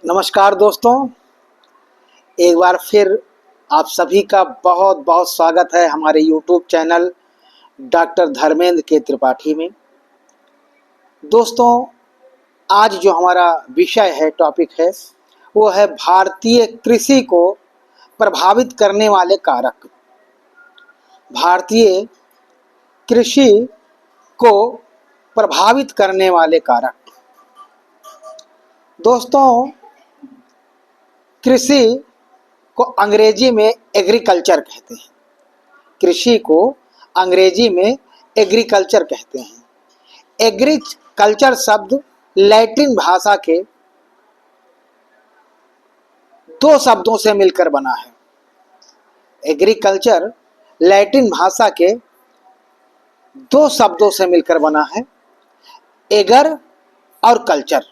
नमस्कार दोस्तों, एक बार फिर आप सभी का बहुत बहुत स्वागत है हमारे YouTube चैनल डॉक्टर धर्मेंद्र के त्रिपाठी में। दोस्तों, आज जो हमारा विषय है, टॉपिक है, वो है भारतीय कृषि को प्रभावित करने वाले कारक। भारतीय कृषि को प्रभावित करने वाले कारक। दोस्तों, कृषि को अंग्रेजी में एग्रीकल्चर कहते हैं। कृषि को अंग्रेजी में एग्रीकल्चर कहते हैं। एग्रीकल्चर शब्द लैटिन भाषा के दो शब्दों से मिलकर बना है। एग्रीकल्चर लैटिन भाषा के दो शब्दों से मिलकर बना है, एगर और कल्चर।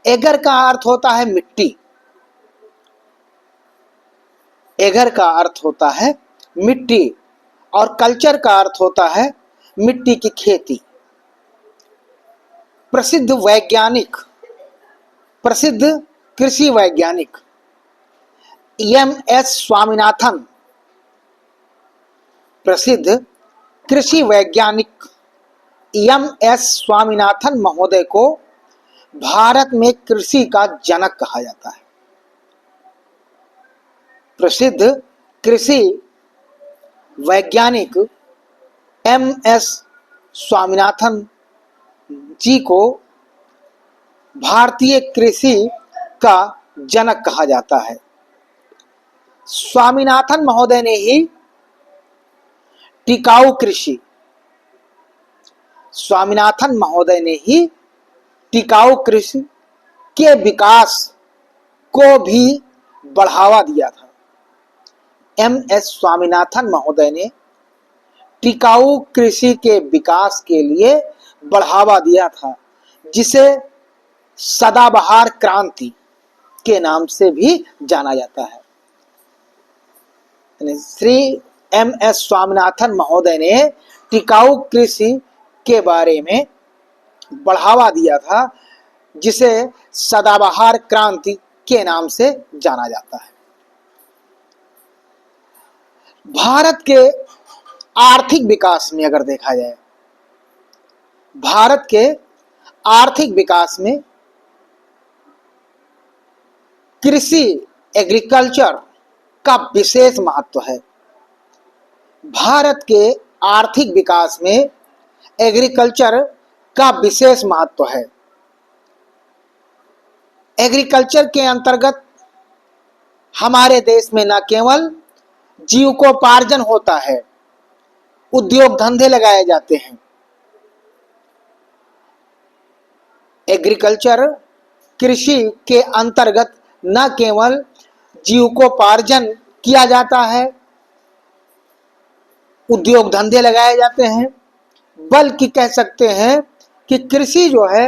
एगर का अर्थ होता है मिट्टी। एगर का अर्थ होता है मिट्टी और कल्चर का अर्थ होता है मिट्टी की खेती। प्रसिद्ध कृषि वैज्ञानिक एम.एस. स्वामीनाथन, प्रसिद्ध कृषि वैज्ञानिक एम.एस. स्वामीनाथन महोदय को भारत में कृषि का जनक कहा जाता है। प्रसिद्ध कृषि वैज्ञानिक एम.एस. स्वामीनाथन जी को भारतीय कृषि का जनक कहा जाता है। स्वामीनाथन महोदय ने ही टिकाऊ कृषि स्वामीनाथन महोदय ने ही टिकाऊ कृषि के विकास को भी बढ़ावा दिया था। एम.एस. स्वामीनाथन महोदय ने टिकाऊ कृषि के विकास के लिए बढ़ावा दिया था, जिसे सदाबहार क्रांति के नाम से भी जाना जाता है। श्री एम.एस. स्वामीनाथन महोदय ने टिकाऊ कृषि के बारे में बढ़ावा दिया था, जिसे सदाबहार क्रांति के नाम से जाना जाता है। भारत के आर्थिक विकास में अगर देखा जाए, भारत के आर्थिक विकास में कृषि एग्रीकल्चर का विशेष महत्व है। भारत के आर्थिक विकास में एग्रीकल्चर का विशेष महत्व है। एग्रीकल्चर के अंतर्गत हमारे देश में न केवल जीविकोपार्जन होता है, उद्योग धंधे लगाए जाते हैं। एग्रीकल्चर कृषि के अंतर्गत न केवल जीविकोपार्जन किया जाता है, उद्योग धंधे लगाए जाते हैं, बल्कि कह सकते हैं कि कृषि जो है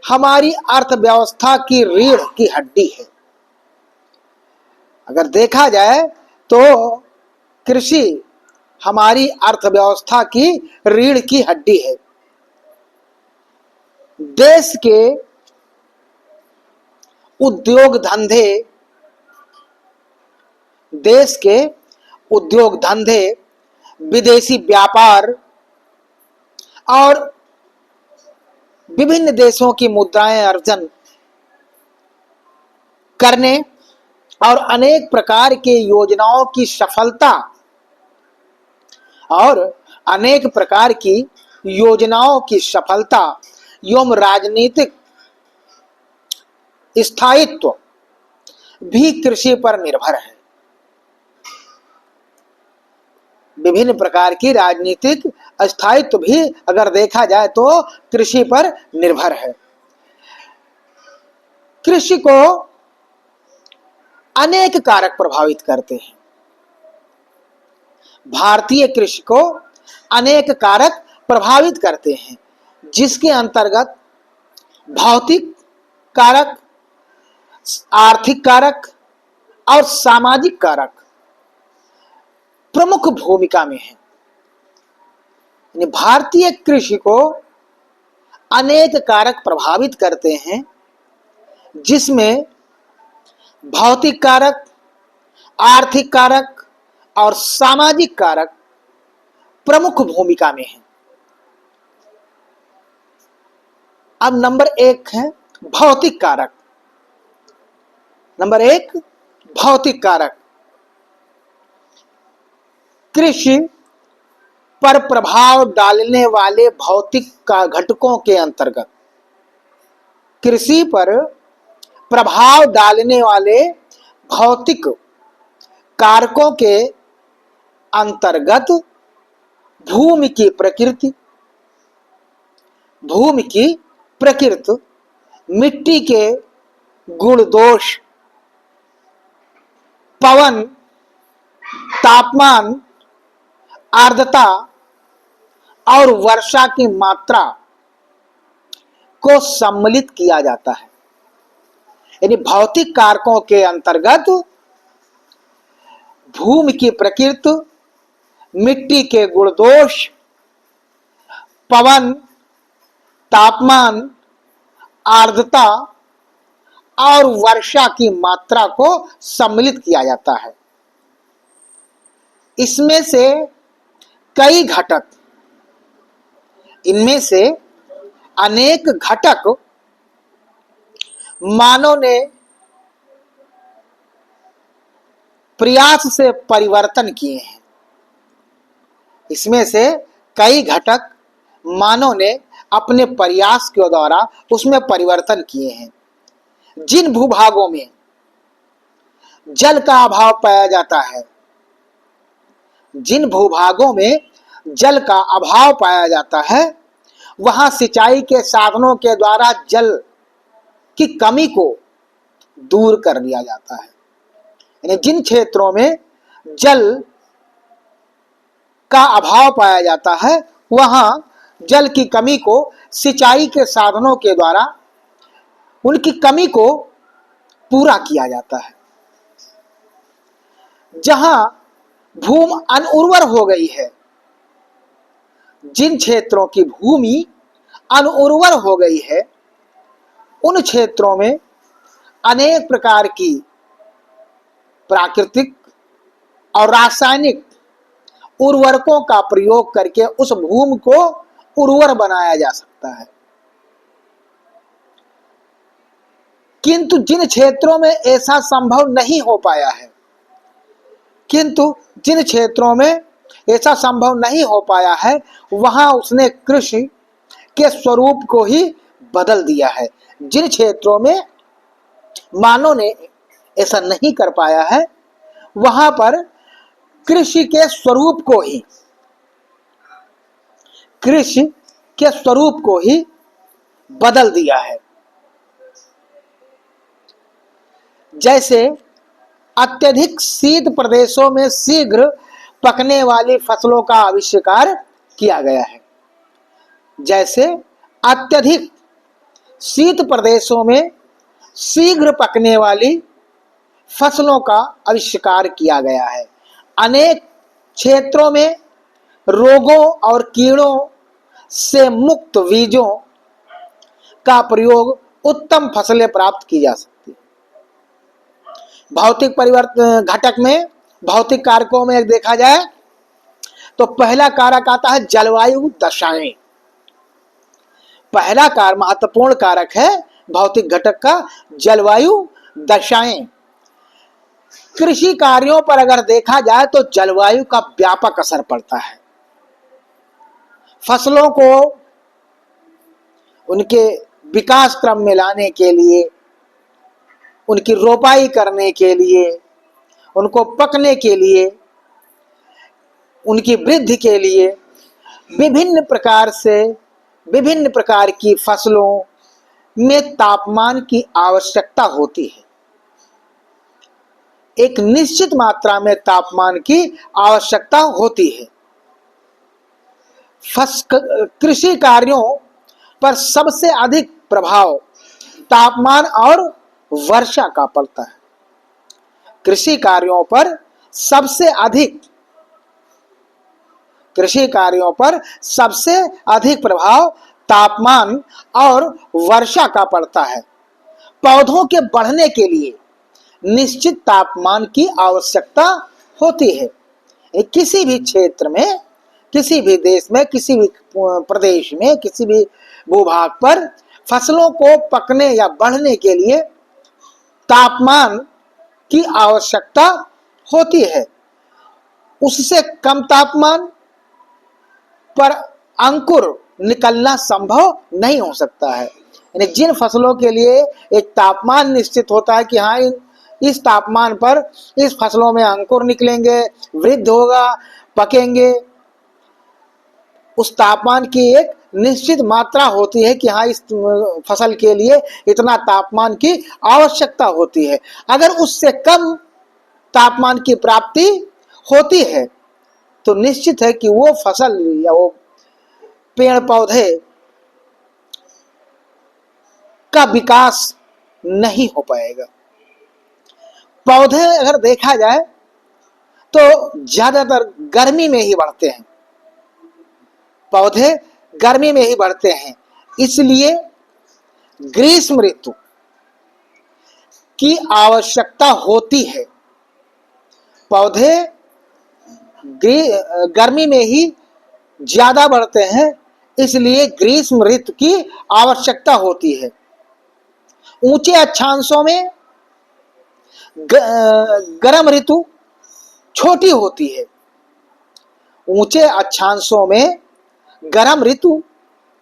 हमारी अर्थव्यवस्था की रीढ़ की हड्डी है। अगर देखा जाए तो कृषि हमारी अर्थव्यवस्था की रीढ़ की हड्डी है। देश के उद्योग धंधे देश के उद्योग धंधे, विदेशी व्यापार और विभिन्न देशों की मुद्राएं अर्जन करने और अनेक प्रकार के योजनाओं की सफलता और अनेक प्रकार की योजनाओं की सफलता एवं राजनीतिक स्थायित्व भी कृषि पर निर्भर है। विभिन्न प्रकार की राजनीतिक स्थायित्व भी अगर देखा जाए तो कृषि पर निर्भर है। कृषि को अनेक कारक प्रभावित करते हैं। भारतीय कृषि को अनेक कारक प्रभावित करते हैं, जिसके अंतर्गत भौतिक कारक, आर्थिक कारक और सामाजिक कारक प्रमुख भूमिका में है। भारतीय कृषि को अनेक कारक प्रभावित करते हैं, जिसमें भौतिक कारक, आर्थिक कारक और सामाजिक कारक प्रमुख भूमिका में हैं। अब नंबर 1 है भौतिक कारक। नंबर 1 भौतिक कारक। कृषि पर प्रभाव डालने वाले भौतिक का घटकों के अंतर्गत, कृषि पर प्रभाव डालने वाले भौतिक कारकों के अंतर्गत भूमि की प्रकृति, भूमि की प्रकृति, मिट्टी के गुण दोष, पवन, तापमान, आर्द्रता और वर्षा की मात्रा को सम्मिलित किया जाता है। यानी भौतिक कारकों के अंतर्गत भूमि की प्रकृति, मिट्टी के गुण दोष, पवन, तापमान, आर्द्रता और वर्षा की मात्रा को सम्मिलित किया जाता है। इसमें से कई घटक, इनमें से अनेक घटक मानव ने प्रयास से परिवर्तन किए हैं। इसमें से कई घटक मानव ने अपने प्रयास के द्वारा उसमें परिवर्तन किए हैं। जिन भूभागों में जल का अभाव पाया जाता है, जिन भूभागों में जल का अभाव पाया जाता है, वहां सिंचाई के साधनों के द्वारा जल की कमी को दूर कर दिया जाता है। यानी जिन क्षेत्रों में जल का अभाव पाया जाता है, वहां जल की कमी को सिंचाई के साधनों के द्वारा उनकी कमी को पूरा किया जाता है। जहां भूमि अनुर्वर हो गई है, जिन क्षेत्रों की भूमि अनुर्वर हो गई है, उन क्षेत्रों में अनेक प्रकार की प्राकृतिक और रासायनिक उर्वरकों का प्रयोग करके उस भूमि को उर्वर बनाया जा सकता है। किंतु जिन क्षेत्रों में ऐसा संभव नहीं हो पाया है, किंतु जिन क्षेत्रों में ऐसा संभव नहीं हो पाया है, वहां उसने कृषि के स्वरूप को ही बदल दिया है। जिन क्षेत्रों में मानव ने ऐसा नहीं कर पाया है, वहां पर कृषि के स्वरूप को ही, कृषि के स्वरूप को ही बदल दिया है। जैसे अत्यधिक शीत प्रदेशों में शीघ्र पकने वाली फसलों का आविष्कार किया गया है। जैसे अत्यधिक शीत प्रदेशों में शीघ्र पकने वाली फसलों का आविष्कार किया गया है। अनेक क्षेत्रों में रोगों और कीड़ों से मुक्त बीजों का प्रयोग उत्तम फसलें प्राप्त की जा सकती है। भौतिक परिवर्तन घटक में, भौतिक कारकों में देखा जाए तो पहला कारक आता है जलवायु दशाएं। पहला कारक, महत्वपूर्ण कारक है भौतिक घटक का जलवायु दशाएं। कृषि कार्यों पर अगर देखा जाए तो जलवायु का व्यापक असर पड़ता है। फसलों को उनके विकास क्रम में लाने के लिए, उनकी रोपाई करने के लिए, उनको पकने के लिए, उनकी वृद्धि के लिए विभिन्न प्रकार की फसलों में तापमान की आवश्यकता होती है। एक निश्चित मात्रा में तापमान की आवश्यकता होती है। कृषि कार्यों पर सबसे अधिक प्रभाव तापमान और वर्षा का पड़ता है। कृषि कार्यों पर सबसे अधिक प्रभाव तापमान और वर्षा का पड़ता है। पौधों के बढ़ने के लिए निश्चित तापमान की आवश्यकता होती है। किसी भी क्षेत्र में, किसी भी देश में, किसी भी प्रदेश में, किसी भी भूभाग पर फसलों को पकने या बढ़ने के लिए तापमान की आवश्यकता होती है। उससे कम तापमान पर अंकुर निकलना संभव नहीं हो सकता है। यानी जिन फसलों के लिए एक तापमान निश्चित होता है कि हाँ, इस तापमान पर इस फसलों में अंकुर निकलेंगे, वृद्धि होगा, पकेंगे, उस तापमान की एक निश्चित मात्रा होती है कि हाँ, इस फसल के लिए इतना तापमान की आवश्यकता होती है। अगर उससे कम तापमान की प्राप्ति होती है तो निश्चित है कि वो फसल या वो पेड़ पौधे का विकास नहीं हो पाएगा। पौधे अगर देखा जाए तो ज्यादातर गर्मी में ही बढ़ते हैं, पौधे गर्मी में ही बढ़ते हैं। इसलिए ग्रीष्म ऋतु की आवश्यकता होती है। पौधे गर्मी में ही ज्यादा बढ़ते हैं, इसलिए ग्रीष्म ऋतु की आवश्यकता होती है। ऊंचे अक्षांशों में गर्म ऋतु छोटी होती है। ऊंचे अक्षांशों में गर्म ऋतु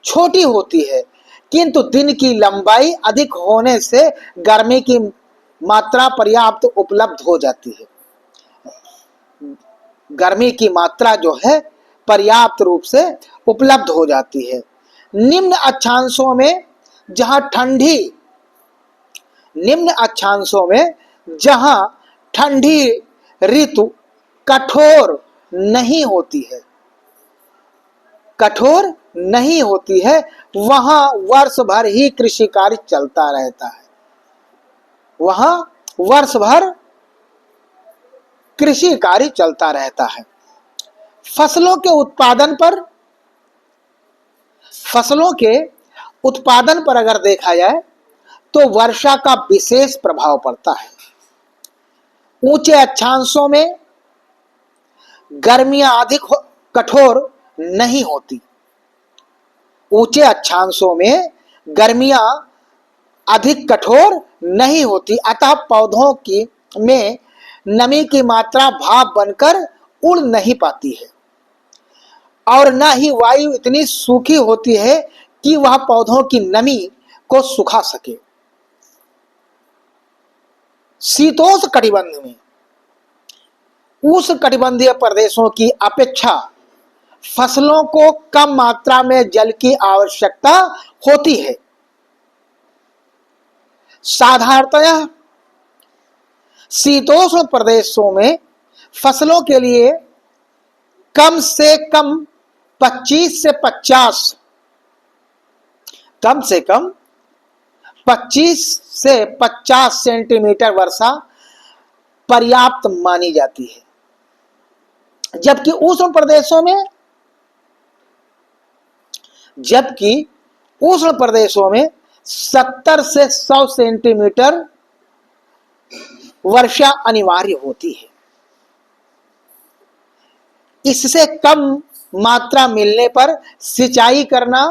छोटी होती है, किंतु दिन की लंबाई अधिक होने से गर्मी की मात्रा पर्याप्त उपलब्ध हो जाती है। गर्मी की मात्रा जो है पर्याप्त रूप से उपलब्ध हो जाती है। निम्न अक्षांशों में जहां ठंडी ऋतु कठोर नहीं होती है, वहां वर्ष भर ही कृषि कार्य चलता रहता है। वहां वर्ष भर कृषि कार्य चलता रहता है। फसलों के उत्पादन पर अगर देखा जाए तो वर्षा का विशेष प्रभाव पड़ता है। ऊंचे अक्षांशों में गर्मियां अधिक कठोर नहीं होती। ऊंचे अक्षांशों में गर्मियां अधिक कठोर नहीं होती, अतः पौधों की में नमी की मात्रा भाप बनकर उड़ नहीं पाती है और न ही वायु इतनी सूखी होती है कि वह पौधों की नमी को सुखा सके। शीतोष्ण कटिबंध में उष्णकटिबंधीय प्रदेशों की अपेक्षा फसलों को कम मात्रा में जल की आवश्यकता होती है। साधारणतः शीतोष्ण प्रदेशों में फसलों के लिए कम से कम 25 से 50 सेंटीमीटर वर्षा पर्याप्त मानी जाती है, जबकि उष्ण प्रदेशों में 70 से 100 सेंटीमीटर वर्षा अनिवार्य होती है। इससे कम मात्रा मिलने पर सिंचाई करना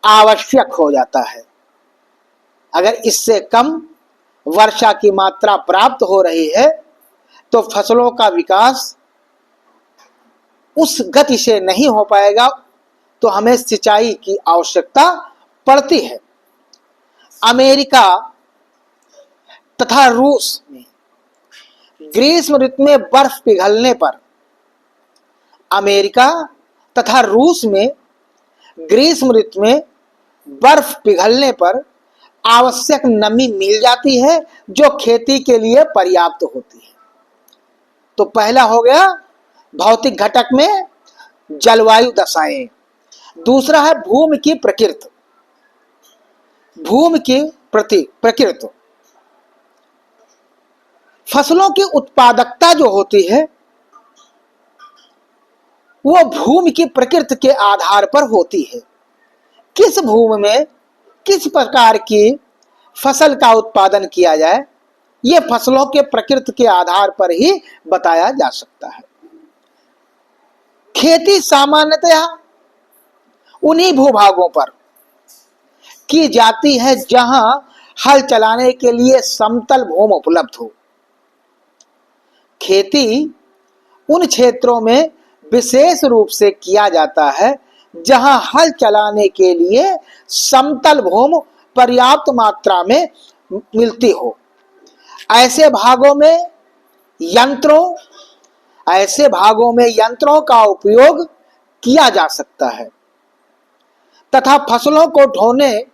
आवश्यक हो जाता है। अगर इससे कम वर्षा की मात्रा प्राप्त हो रही है तो फसलों का विकास उस गति से नहीं हो पाएगा, तो हमें सिंचाई की आवश्यकता पड़ती है। अमेरिका तथा रूस में ग्रीष्म ऋतु में बर्फ पिघलने पर अमेरिका तथा रूस में ग्रीष्म ऋतु में बर्फ पिघलने पर आवश्यक नमी मिल जाती है, जो खेती के लिए पर्याप्त होती है। तो पहला हो गया भौतिक घटक में जलवायु दशाएं। दूसरा है भूमि की प्रकृति। फसलों की उत्पादकता जो होती है वो भूमि की प्रकृति के आधार पर होती है। किस भूमि में किस प्रकार की फसल का उत्पादन किया जाए, ये फसलों के प्रकृति के आधार पर ही बताया जा सकता है। खेती सामान्यतः उन्हीं भूभागों पर की जाती है जहां हल चलाने के लिए समतल भूमि उपलब्ध हो। खेती उन क्षेत्रों में विशेष रूप से किया जाता है जहां हल चलाने के लिए समतल भूमि पर्याप्त मात्रा में मिलती हो। ऐसे भागों में यंत्रों का उपयोग किया जा सकता है तथा फसलों को ढोने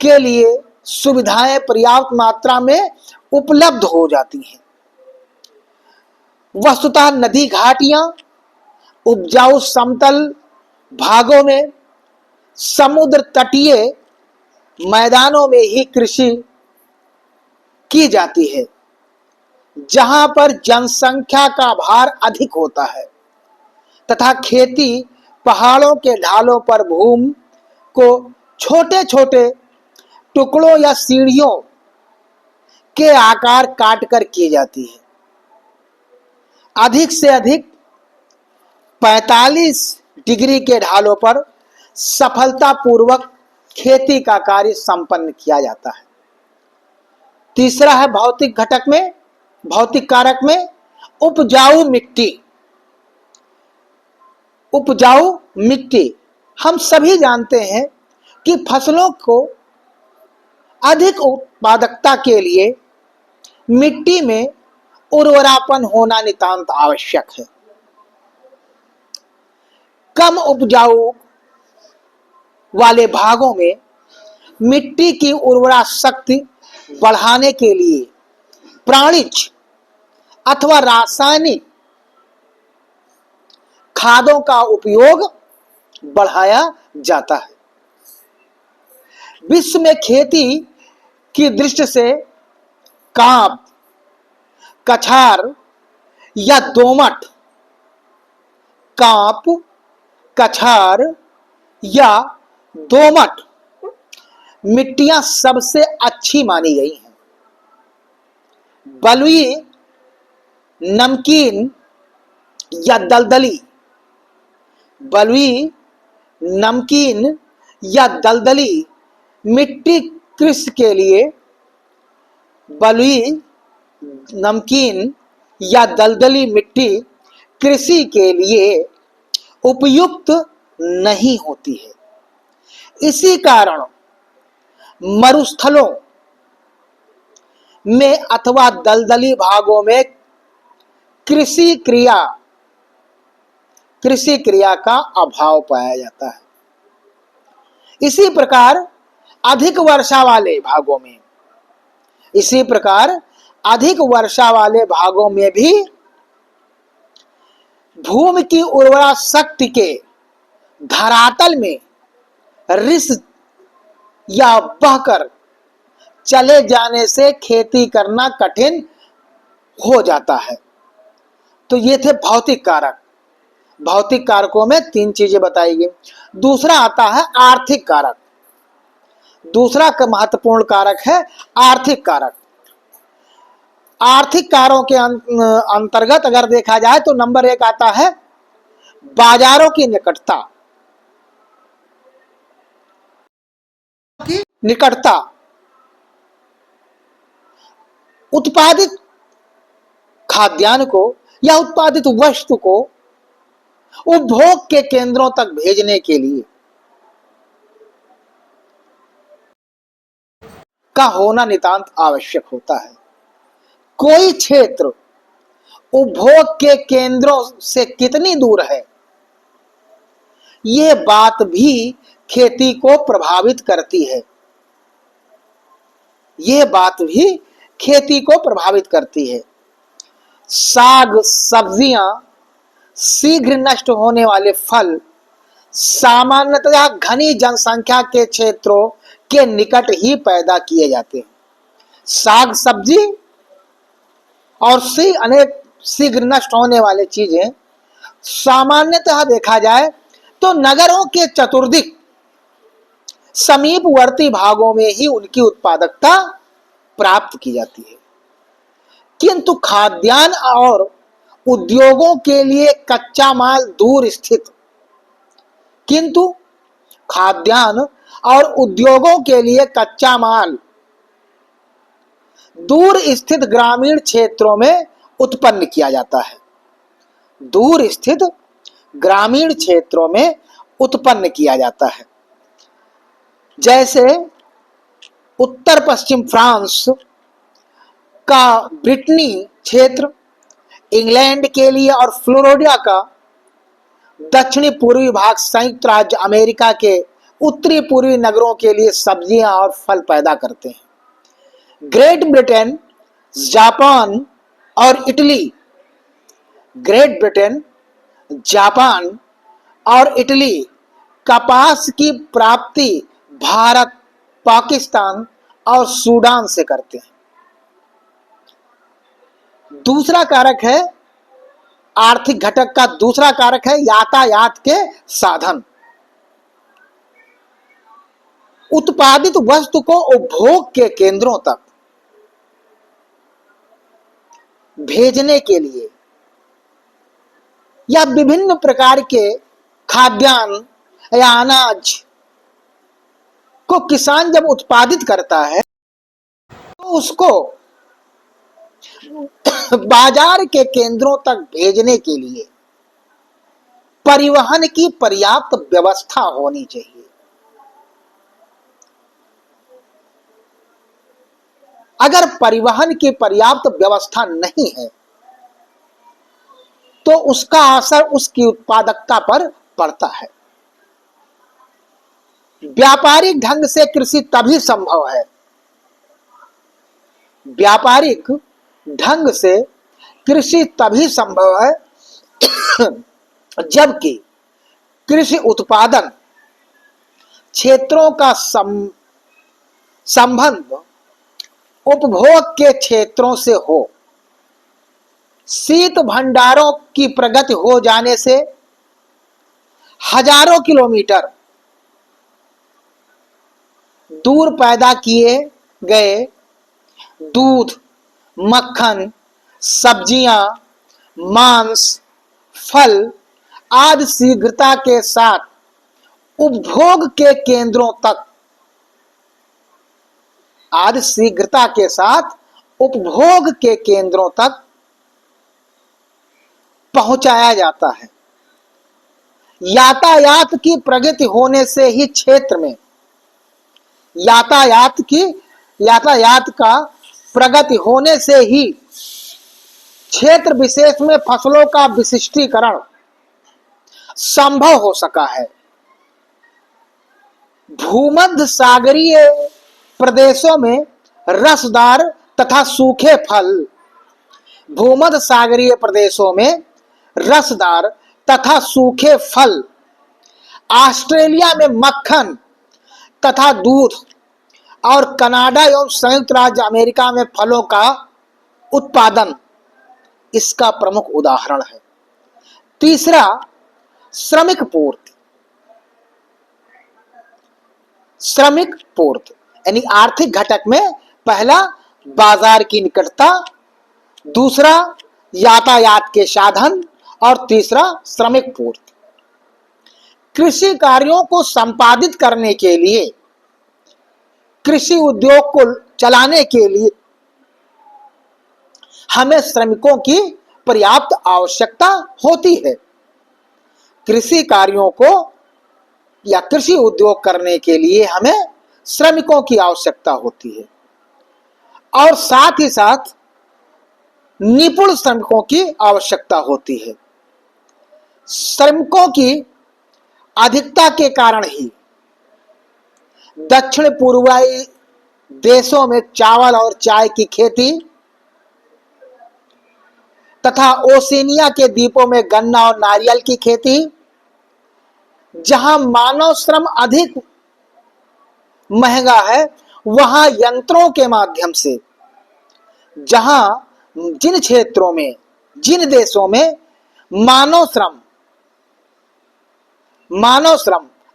के लिए सुविधाएं पर्याप्त मात्रा में उपलब्ध हो जाती हैं। वस्तुतः नदी घाटियां, उपजाऊ समतल भागों में, समुद्र तटीय मैदानों में ही कृषि की जाती है, जहां पर जनसंख्या का भार अधिक होता है तथा खेती पहाड़ों के ढालों पर भूमि को छोटे छोटे टुकड़ों या सीढ़ियों के आकार काटकर की जाती है। अधिक से अधिक 45 डिग्री के ढालों पर सफलतापूर्वक खेती का कार्य संपन्न किया जाता है। तीसरा है भौतिक कारक में उपजाऊ मिट्टी। हम सभी जानते हैं कि फसलों को अधिक उत्पादकता के लिए मिट्टी में उर्वरापन होना नितांत आवश्यक है। कम उपजाऊ वाले भागों में मिट्टी की उर्वरा शक्ति बढ़ाने के लिए प्राणिज अथवा रासायनिक खादों का उपयोग बढ़ाया जाता है। विश्व में खेती की दृष्टि से कांप, कछार या दोमट मिट्टियां सबसे अच्छी मानी गई हैं। बलुई, नमकीन या दलदली मिट्टी कृषि के लिए बलुई, नमकीन या दलदली मिट्टी कृषि के लिए उपयुक्त नहीं होती है। इसी कारण मरुस्थलों में अथवा दलदली भागों में कृषि क्रिया का अभाव पाया जाता है। इसी प्रकार अधिक वर्षा वाले भागों में भी भूमि की उर्वरा शक्ति के धरातल में रिस या बहकर चले जाने से खेती करना कठिन हो जाता है। तो ये थे भौतिक कारक। भौतिक कारकों में 3 चीजें बताई गई। दूसरा आता है आर्थिक कारक। दूसरा महत्वपूर्ण कारक है आर्थिक कारक। आर्थिक कारों के अंतर्गत अगर देखा जाए तो नंबर 1 आता है बाजारों की निकटता। उत्पादित खाद्यान्न को या उत्पादित वस्तु को उपभोग के केंद्रों तक भेजने के लिए का होना नितांत आवश्यक होता है। कोई क्षेत्र उपभोग के केंद्रों से कितनी दूर है, यह बात भी खेती को प्रभावित करती है। साग सब्जियां, शीघ्र नष्ट होने वाले फल सामान्यतः घनी जनसंख्या के क्षेत्रों के निकट ही पैदा किए जाते हैं। साग सब्जी और अनेक शीघ्र नष्ट होने वाले चीजें सामान्यतः देखा जाए तो नगरों के चतुर्दिक समीपवर्ती भागों में ही उनकी उत्पादकता प्राप्त की जाती है, किंतु खाद्यान्न और उद्योगों के लिए कच्चा माल दूर स्थित किंतु खाद्यान्न और उद्योगों के लिए कच्चा माल दूर स्थित ग्रामीण क्षेत्रों में उत्पन्न किया जाता है। दूर स्थित ग्रामीण क्षेत्रों में उत्पन्न किया जाता है। जैसे उत्तर पश्चिम फ्रांस का ब्रिटनी क्षेत्र इंग्लैंड के लिए और फ्लोरिडा का दक्षिणी पूर्वी भाग संयुक्त राज्य अमेरिका के उत्तरी पूर्वी नगरों के लिए सब्जियां और फल पैदा करते हैं। ग्रेट ब्रिटेन, जापान और इटली ग्रेट ब्रिटेन, जापान और इटली कपास की प्राप्ति भारत, पाकिस्तान और सूडान से करते हैं। दूसरा कारक है, आर्थिक घटक का दूसरा कारक है यातायात के साधन। उत्पादित वस्तु को उपभोग के केंद्रों तक भेजने के लिए या विभिन्न प्रकार के खाद्यान्न या अनाज को किसान जब उत्पादित करता है तो उसको बाजार के केंद्रों तक भेजने के लिए परिवहन की पर्याप्त व्यवस्था होनी चाहिए। अगर परिवहन की पर्याप्त व्यवस्था नहीं है तो उसका असर उसकी उत्पादकता पर पड़ता है। व्यापारिक ढंग से कृषि तभी संभव है, व्यापारिक ढंग से कृषि तभी संभव है जबकि कृषि उत्पादन क्षेत्रों का संबंध उपभोग के क्षेत्रों से हो। शीत भंडारों की प्रगति हो जाने से हजारों किलोमीटर दूर पैदा किए गए दूध, मक्खन, सब्जियां, मांस, फल आदि शीघ्रता के साथ उपभोग के केंद्रों तक पहुंचाया जाता है। यातायात की प्रगति होने से ही क्षेत्र में यातायात का प्रगति होने से ही क्षेत्र विशेष में फसलों का विशिष्टीकरण संभव हो सका है। भूमध्य सागरीय प्रदेशों में रसदार तथा सूखे फल भूमध्य सागरीय प्रदेशों में रसदार तथा सूखे फल, ऑस्ट्रेलिया में मक्खन तथा दूध और कनाडा एवं संयुक्त राज्य अमेरिका में फलों का उत्पादन इसका प्रमुख उदाहरण है। तीसरा, श्रमिक पूर्ति यानी आर्थिक घटक में पहला बाजार की निकटता, दूसरा यातायात के साधन और तीसरा श्रमिक पूर्ति। कृषि कार्यों को संपादित करने के लिए, कृषि उद्योग को चलाने के लिए हमें श्रमिकों की पर्याप्त आवश्यकता होती है। कृषि कार्यों को या कृषि उद्योग करने के लिए हमें श्रमिकों की आवश्यकता होती है और साथ ही साथ निपुण श्रमिकों की आवश्यकता होती है। श्रमिकों की अधिकता के कारण ही दक्षिण पूर्वी देशों में चावल और चाय की खेती तथा ओशिनिया के द्वीपों में गन्ना और नारियल की खेती, जहां मानव श्रम अधिक महंगा है, वहां यंत्रों के माध्यम से, जिन क्षेत्रों में, जिन देशों में मानव श्रम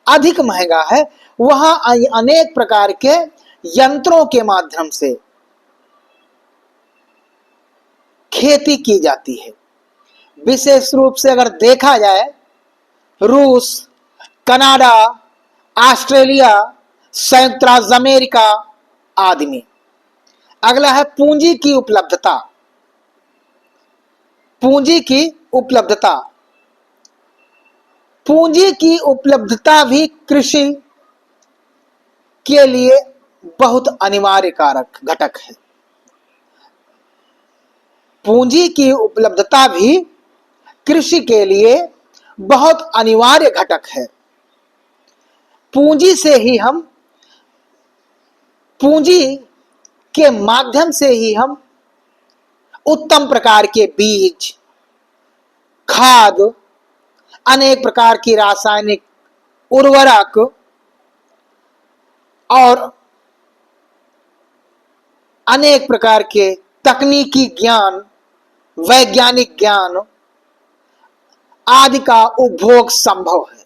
अधिक महंगा है, वहां अनेक प्रकार के यंत्रों के माध्यम से खेती की जाती है। विशेष रूप से अगर देखा जाए रूस, कनाडा, ऑस्ट्रेलिया, संयुक्त राज्य अमेरिका आदि में। अगला है पूंजी की उपलब्धता। पूंजी की उपलब्धता, पूंजी की उपलब्धता भी कृषि के लिए बहुत अनिवार्य कारक घटक है। पूंजी की उपलब्धता भी कृषि के लिए बहुत अनिवार्य घटक है। पूंजी से ही हम, पूंजी के माध्यम से ही हम उत्तम प्रकार के बीज, खाद, अनेक प्रकार की रासायनिक उर्वरक और अनेक प्रकार के तकनीकी ज्ञान, वैज्ञानिक ज्ञान आदि का उपभोग संभव है।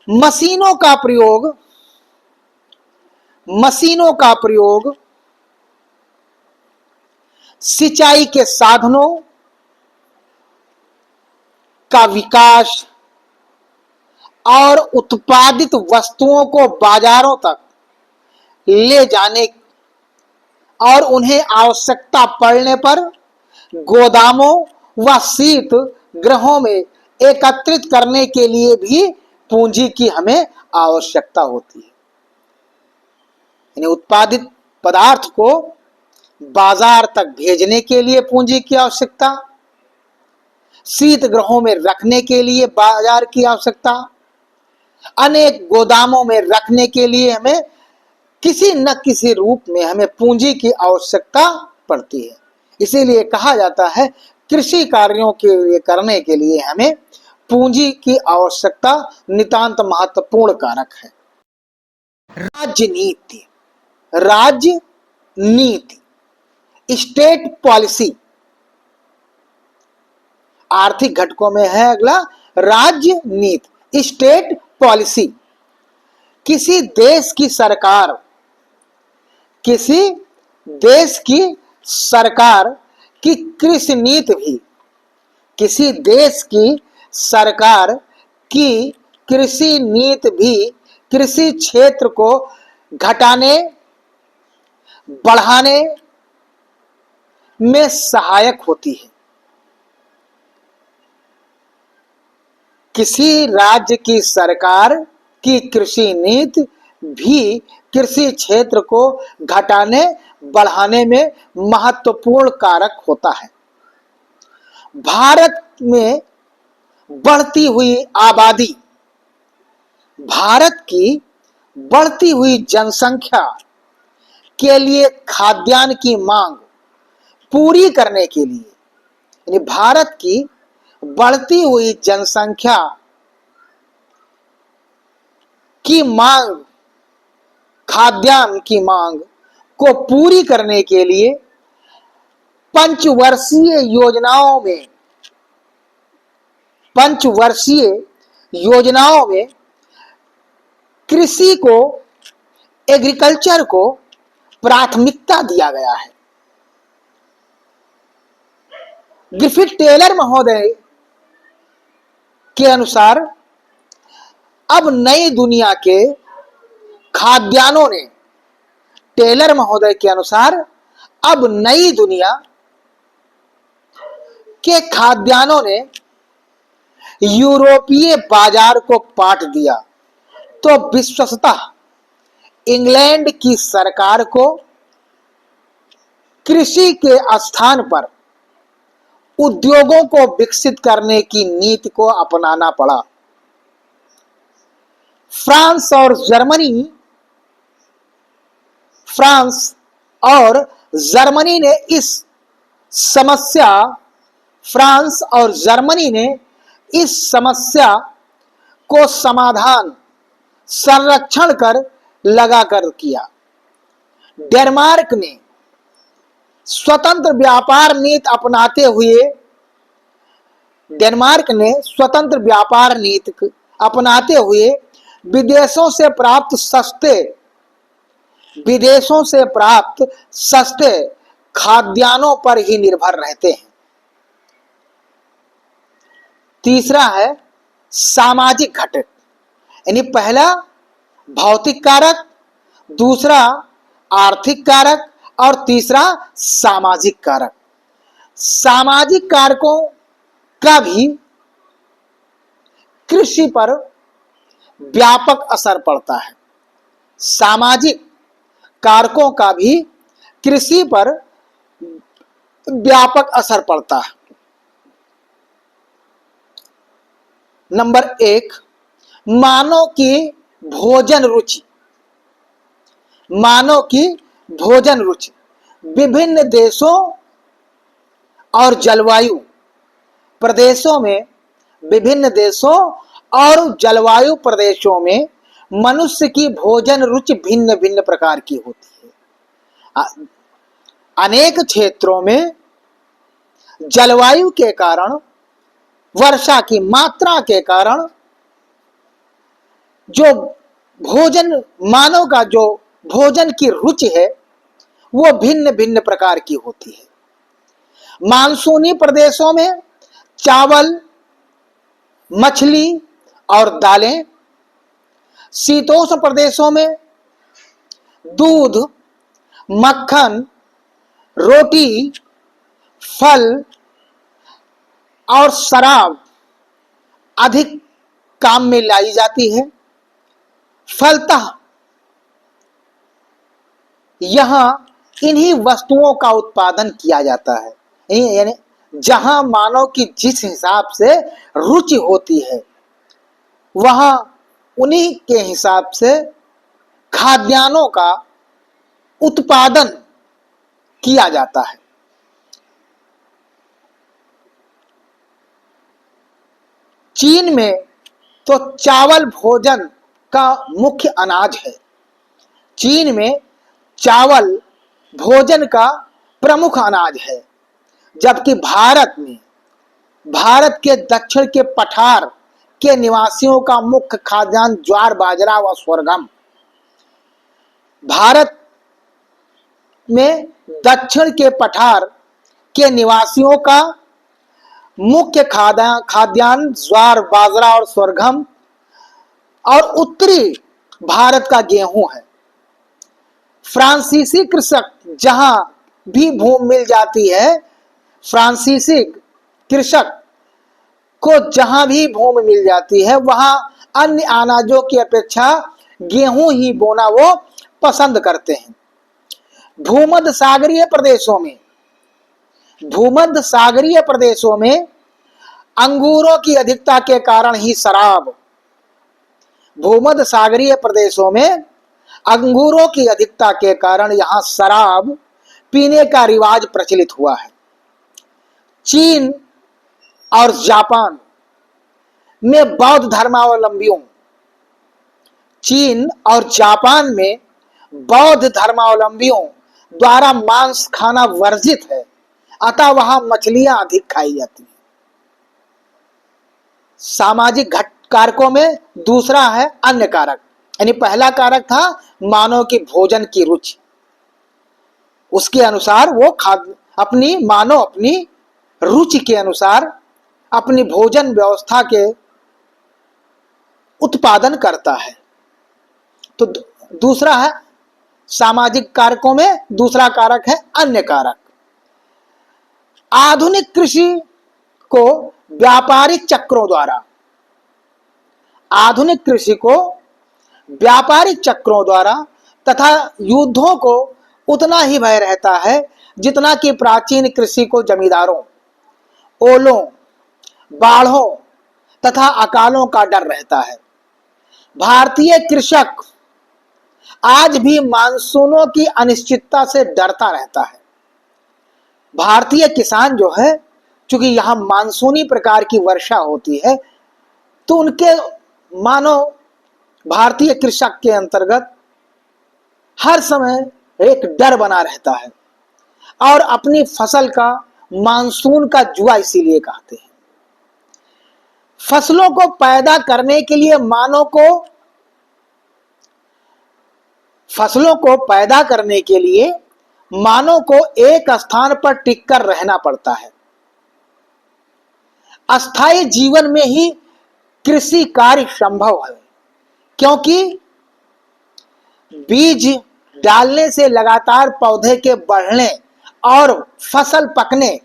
मशीनों का प्रयोग, मशीनों का प्रयोग सिंचाई के साधनों का विकास और उत्पादित वस्तुओं को बाजारों तक ले जाने और उन्हें आवश्यकता पड़ने पर गोदामों व शीत गृहों में एकत्रित करने के लिए भी पूंजी की हमें आवश्यकता होती है। यानी उत्पादित पदार्थ को बाजार तक भेजने के लिए पूंजी की आवश्यकता, शीत गृहों में रखने के लिए बाजार की आवश्यकता, अनेक गोदामों में रखने के लिए हमें किसी न किसी रूप में हमें पूंजी की आवश्यकता पड़ती है। इसीलिए कहा जाता है कृषि कार्यों के लिए करने के लिए हमें पूंजी की आवश्यकता नितांत महत्वपूर्ण कारक है। राजनीति, राजनीति, स्टेट पॉलिसी आर्थिक घटकों में है। अगला राजनीति, स्टेट पॉलिसी। किसी देश की सरकार, किसी देश की सरकार की कृषि नीति भी, किसी देश की सरकार की कृषि नीति भी कृषि क्षेत्र को घटाने बढ़ाने में सहायक होती है। किसी राज्य की सरकार की कृषि नीति भी कृषि क्षेत्र को घटाने बढ़ाने में महत्वपूर्ण कारक होता है। भारत में बढ़ती हुई आबादी, भारत की बढ़ती हुई जनसंख्या के लिए खाद्यान्न की मांग पूरी करने के लिए, यानी भारत की बढ़ती हुई जनसंख्या की मांग, खाद्यान्न की मांग को पूरी करने के लिए पंचवर्षीय योजनाओं में, पंचवर्षीय योजनाओं में कृषि को, एग्रीकल्चर को प्राथमिकता दिया गया है। ग्रिफिथ टेलर महोदय के अनुसार अब नई दुनिया के खाद्यान्नों ने, टेलर महोदय के अनुसार अब नई दुनिया के खाद्यान्नों ने यूरोपीय बाजार को पाट दिया, तो विश्वतः इंग्लैंड की सरकार को कृषि के स्थान पर उद्योगों को विकसित करने की नीति को अपनाना पड़ा। फ्रांस और जर्मनी, फ्रांस और जर्मनी ने इस समस्या, फ्रांस और जर्मनी ने इस समस्या को समाधान संरक्षण कर लगाकर किया। डेनमार्क ने स्वतंत्र व्यापार नीति अपनाते हुए, डेनमार्क ने स्वतंत्र व्यापार नीति अपनाते हुए विदेशों से प्राप्त सस्ते खाद्यान्नों पर ही निर्भर रहते हैं। तीसरा है सामाजिक घटक, यानी पहला भौतिक कारक, दूसरा आर्थिक कारक और तीसरा सामाजिक कारक। सामाजिक कारकों का भी कृषि पर व्यापक असर पड़ता है। सामाजिक कारकों का भी कृषि पर व्यापक असर पड़ता है। नंबर 1, मानव की भोजन रुचि। मानव की भोजन रुचि विभिन्न देशों और जलवायु प्रदेशों में, विभिन्न देशों और जलवायु प्रदेशों में मनुष्य की भोजन रुचि भिन्न भिन्न प्रकार की होती है। अनेक क्षेत्रों में जलवायु के कारण, वर्षा की मात्रा के कारण जो भोजन, मानव का जो भोजन की रुचि है वो भिन्न भिन्न प्रकार की होती है। मानसूनी प्रदेशों में चावल, मछली और दालें, शीतोष्ण प्रदेशों में दूध, मक्खन, रोटी, फल और शराब अधिक काम में लाई जाती है। फलतः यहां इन्हीं वस्तुओं का उत्पादन किया जाता है, यानी जहां मानव की जिस हिसाब से रुचि होती है वहां उन्हीं के हिसाब से खाद्यान्नों का उत्पादन किया जाता है। चीन में तो चावल भोजन का मुख्य अनाज है। चीन में चावल भोजन का प्रमुख अनाज है, जबकि भारत में, भारत के दक्षिण के पठार के निवासियों का मुख्य खाद्यान्न ज्वार, बाजरा व sorghum। भारत में दक्षिण के पठार के निवासियों का मुख्य खाद्यान्न ज्वार, बाजरा और sorghum, और उत्तरी भारत का गेहूं है। फ्रांसीसी कृषक जहां भी भूमि मिल जाती है, फ्रांसीसी कृषक को जहां भी भूमि मिल जाती है वहां अन्य अनाजों की अपेक्षा गेहूं ही बोना वो पसंद करते हैं। भूमध्य सागरीय प्रदेशों में अंगूरों की अधिकता के कारण ही शराब, भूमध्य सागरीय प्रदेशों में अंगूरों की अधिकता के कारण यहां शराब पीने का रिवाज प्रचलित हुआ है। चीन और जापान में बौद्ध धर्मावलंबियों, चीन और जापान में बौद्ध धर्मावलंबियों द्वारा मांस खाना वर्जित है, अतः वहां मछलियां अधिक खाई जाती हैं। सामाजिक कारकों में दूसरा है अन्य कारक, यानी पहला कारक था मानव की भोजन की रुचि, उसके अनुसार वो मानव अपनी रुचि के अनुसार अपनी भोजन व्यवस्था के उत्पादन करता है। तो दूसरा है सामाजिक कारकों में दूसरा कारक है अन्य कारक। आधुनिक कृषि को व्यापारिक चक्रों द्वारा, आधुनिक कृषि को व्यापारिक चक्रों द्वारा तथा युद्धों को उतना ही भय रहता है जितना कि प्राचीन कृषि को जमींदारों, ओलों, बाढ़ों तथा अकालों का डर रहता है। भारतीय कृषक आज भी मानसूनों की अनिश्चितता से डरता रहता है। भारतीय किसान जो है, चूंकि यहां मानसूनी प्रकार की वर्षा होती है, तो उनके मानो भारतीय कृषक के अंतर्गत हर समय एक डर बना रहता है और अपनी फसल का मानसून का जुआ इसीलिए कहते हैं। फसलों को पैदा करने के लिए मानव को एक स्थान पर टिककर रहना पड़ता है। अस्थायी जीवन में ही कृषि कार्य संभव है, क्योंकि बीज डालने से लगातार पौधे के बढ़ने और फसल पकने,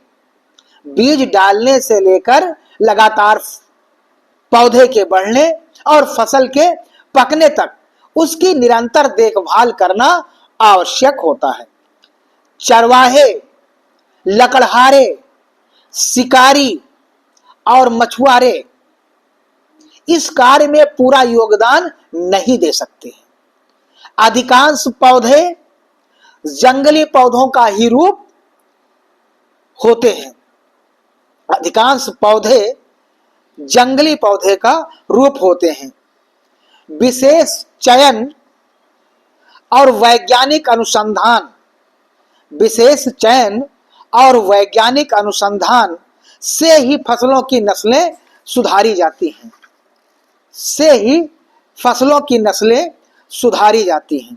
बीज डालने से लेकर लगातार पौधे के बढ़ने और फसल के पकने तक उसकी निरंतर देखभाल करना आवश्यक होता है। चरवाहे, लकड़हारे, शिकारी और मछुआरे इस कार्य में पूरा योगदान नहीं दे सकते। अधिकांश पौधे जंगली पौधों का ही रूप होते हैं। अधिकांश पौधे जंगली पौधे का रूप होते हैं। विशेष चयन और वैज्ञानिक अनुसंधान से ही फसलों की नस्लें सुधारी जाती हैं।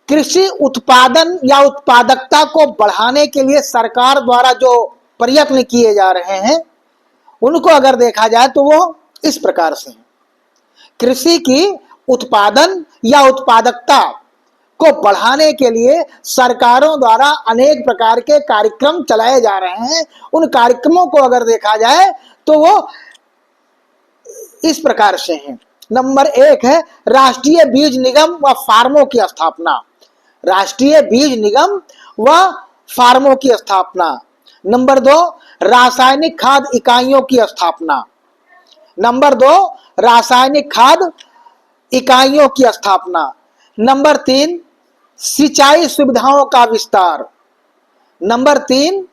कृषि उत्पादन या उत्पादकता को बढ़ाने के लिए सरकार द्वारा जो प्रयत्न किए जा रहे हैं, उनको अगर देखा जाए तो वो इस प्रकार से हैं। कृषि की उत्पादन या उत्पादकता को बढ़ाने के लिए सरकारों द्वारा अनेक प्रकार के कार्यक्रम चलाए जा रहे हैं। उन कार्यक्रमों को अगर देखा जाए तो वो इस प्रकार से हैं। नंबर 1 है राष्ट्रीय बीज निगम व फार्मों की स्थापना। राष्ट्रीय बीज निगम व फार्मों की स्थापना। नंबर 2 रासायनिक खाद इकाइयों की स्थापना। नंबर 2 रासायनिक खाद इकाइयों की स्थापना। नंबर 3 सिंचाई सुविधाओं का विस्तार। नंबर 3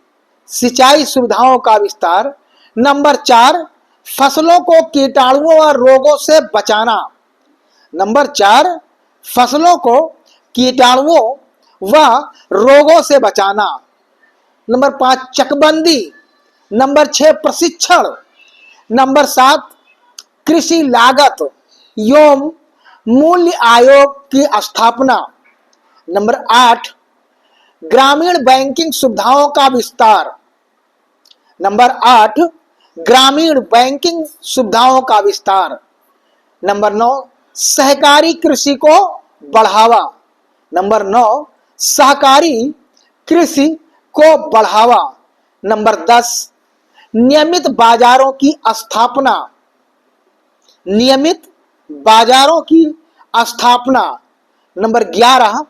सिंचाई सुविधाओं का विस्तार। नंबर 4 फसलों को कीटाणुओं और रोगों से बचाना। नंबर 4 फसलों को कीटाणुओं व रोगों से बचाना। नंबर 5 चकबंदी। नंबर 6 प्रशिक्षण। नंबर 7 कृषि लागत एवं मूल्य आयोग की स्थापना। नंबर 8 ग्रामीण बैंकिंग सुविधाओं का विस्तार। नंबर 8 ग्रामीण बैंकिंग सुविधाओं का विस्तार। नंबर 9 सहकारी कृषि को बढ़ावा। नंबर 9 सहकारी कृषि को बढ़ावा। नंबर 10 नियमित बाजारों की स्थापना। नियमित बाजारों की स्थापना। नंबर 11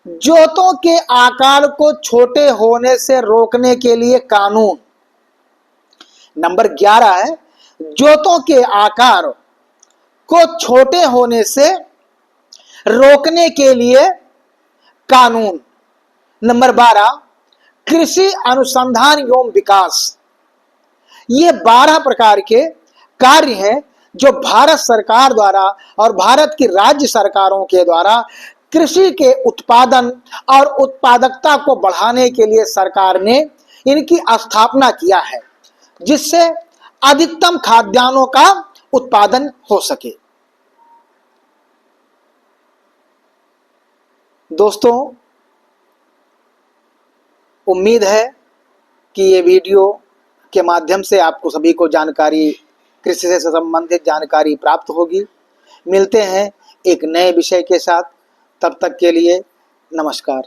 जोतों के आकार को छोटे होने से रोकने के लिए कानून। नंबर 11 है जोतों के आकार को छोटे होने से रोकने के लिए कानून। नंबर 12 कृषि अनुसंधान एवं विकास। ये 12 प्रकार के कार्य हैं जो भारत सरकार द्वारा और भारत की राज्य सरकारों के द्वारा कृषि के उत्पादन और उत्पादकता को बढ़ाने के लिए सरकार ने इनकी स्थापना किया है, जिससे अधिकतम खाद्यान्नों का उत्पादन हो सके। दोस्तों, उम्मीद है कि ये वीडियो के माध्यम से आपको सभी को जानकारी, कृषि से संबंधित जानकारी प्राप्त होगी। मिलते हैं एक नए विषय के साथ, तब तक के लिए नमस्कार।